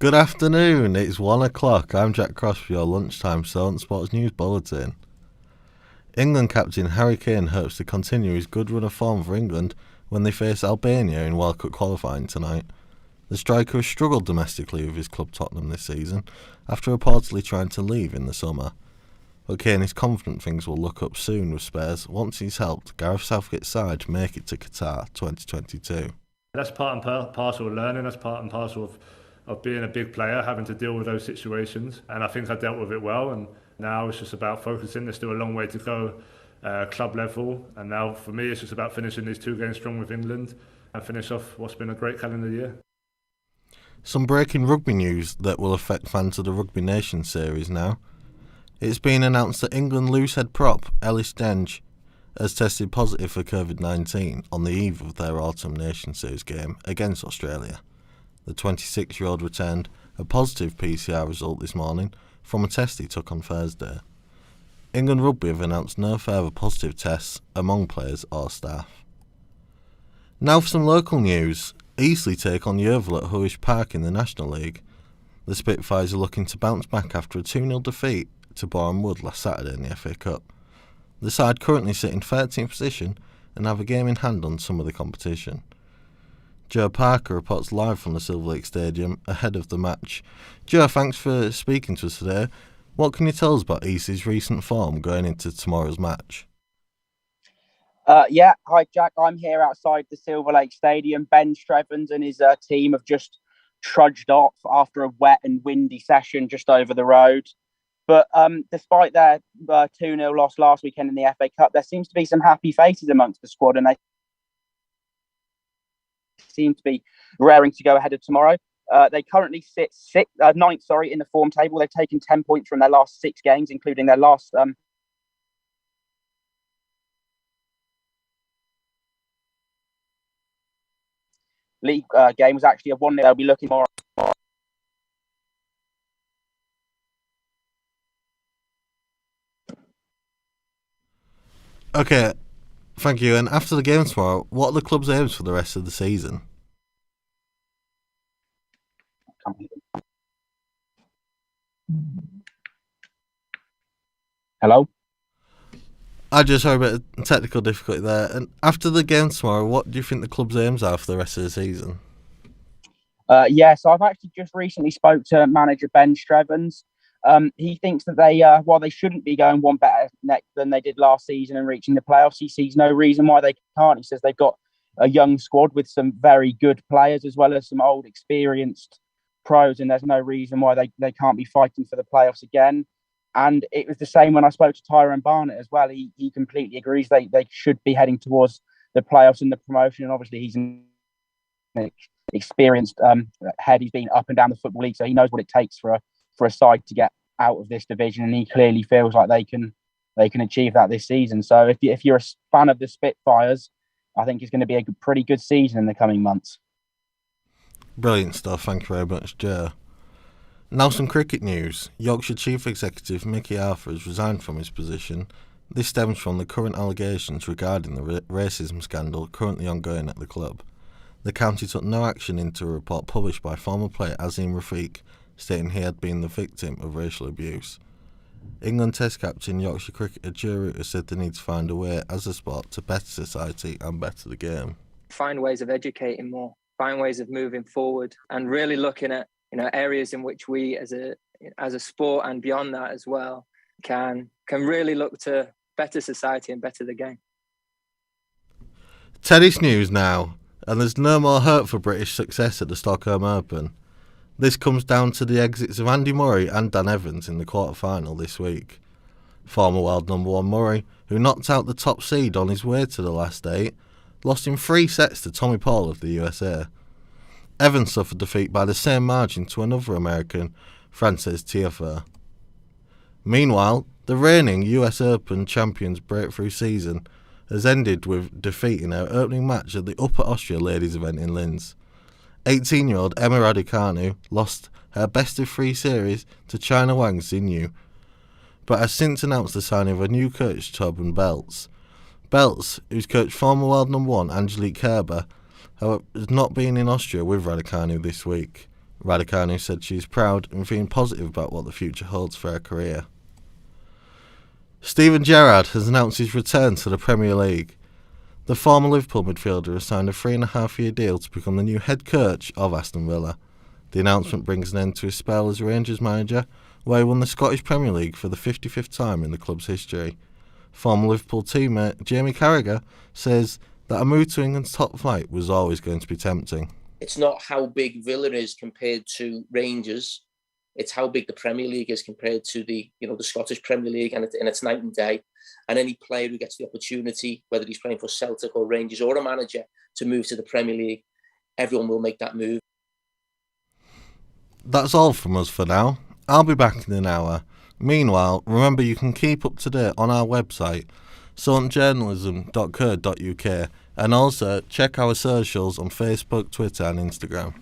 Good afternoon, it's 1 o'clock. I'm Jack Cross for your lunchtime Solent Sports News Bulletin. England captain Harry Kane hopes to continue his good run of form for England when they face Albania in World Cup qualifying tonight. The striker has struggled domestically with his club Tottenham this season after reportedly trying to leave in the summer. But Kane is confident things will look up soon with Spurs once he's helped Gareth Southgate's side make it to Qatar 2022. That's part and parcel of learning, that's part and parcel of being a big player, having to deal with those situations. And I think I dealt with it well, and now it's just about focusing. There's still a long way to go, club level, and now for me it's just about finishing these 2 games strong with England and finish off what's been a great calendar year. Some breaking rugby news that will affect fans of the Rugby Nation series now. It's been announced that England loosehead prop Ellis Denge has tested positive for COVID-19 on the eve of their Autumn Nation Series game against Australia. The 26-year-old returned a positive PCR result this morning from a test he took on Thursday. England Rugby have announced no further positive tests among players or staff. Now for some local news. Eastleigh take on Yeovil at Huish Park in the National League. The Spitfires are looking to bounce back after a 2-0 defeat to Boreham Wood last Saturday in the FA Cup. The side currently sit in 13th position and have a game in hand on some of the competition. Joe Parker reports live from the Silver Lake Stadium ahead of the match. Joe, thanks for speaking to us today. What can you tell us about Eastleigh's recent form going into tomorrow's match? Hi Jack, I'm here outside the Silver Lake Stadium. Ben Strevens and his team have just trudged off after a wet and windy session just over the road. But despite their 2-0 loss last weekend in the FA Cup, there seems to be some happy faces amongst the squad, and they seem to be raring to go ahead of tomorrow. They currently sit ninth in the form table. They've taken 10 points from their last 6 games, including their last league game was actually a 1-0. They'll be looking more. Okay, thank you. And after the game tomorrow, what are the club's aims for the rest of the season? Hello? I just heard a bit of technical difficulty there. And after the game tomorrow, what do you think the club's aims are for the rest of the season? So I've actually just recently spoke to manager Ben Strevens. He thinks that while they shouldn't be going one better than they did last season and reaching the playoffs, he sees no reason why they can't. He says they've got a young squad with some very good players as well as some old experienced pros, and there's no reason why they can't be fighting for the playoffs again. And it was the same when I spoke to Tyrone Barnett as well. He completely agrees they should be heading towards the playoffs and the promotion. And obviously he's an experienced head. He's been up and down the Football League, so he knows what it takes for a side to get out of this division, and he clearly feels like they can achieve that this season. So if you're a fan of the Spitfires, I think it's going to be a pretty good season in the coming months. Brilliant stuff, thank you very much, Joe. Now some cricket news. Yorkshire Chief Executive Mickey Arthur has resigned from his position. This stems from the current allegations regarding the racism scandal currently ongoing at the club. The county took no action into a report published by former player Azim Rafiq, stating he had been the victim of racial abuse. England Test captain Yorkshire cricketer Joe Root has said they need to find a way as a sport to better society and better the game. Find ways of educating more, find ways of moving forward, and really looking at areas in which we as a sport and beyond that as well can really look to better society and better the game. Tennis news now, and there's no more hope for British success at the Stockholm Open. This comes down to the exits of Andy Murray and Dan Evans in the quarter-final this week. Former world number 1 Murray, who knocked out the top seed on his way to the last 8, lost in 3 sets to Tommy Paul of the USA. Evans suffered defeat by the same margin to another American, Frances Tiafoe. Meanwhile, the reigning US Open champions' breakthrough season has ended with defeat in her opening match at the Upper Austria ladies event in Linz. 18-year-old Emma Raducanu lost her best-of-3 series to China Wang Xinyu, but has since announced the signing of a new coach, Tobin Belts. Belts, who's coached former world number 1 Angelique Kerber, however, has not been in Austria with Raducanu this week. Raducanu said she is proud and feeling positive about what the future holds for her career. Steven Gerrard has announced his return to the Premier League. The former Liverpool midfielder has signed a 3.5-year deal to become the new head coach of Aston Villa. The announcement brings an end to his spell as Rangers manager, where he won the Scottish Premier League for the 55th time in the club's history. Former Liverpool teammate Jamie Carragher says that a move to England's top flight was always going to be tempting. It's not how big Villa is compared to Rangers. It's how big the Premier League is compared to the Scottish Premier League, and it's night and day. And any player who gets the opportunity, whether he's playing for Celtic or Rangers or a manager, to move to the Premier League, everyone will make that move. That's all from us for now. I'll be back in an hour. Meanwhile, remember you can keep up to date on our website, solentjournalism.co.uk, and also check our socials on Facebook, Twitter and Instagram.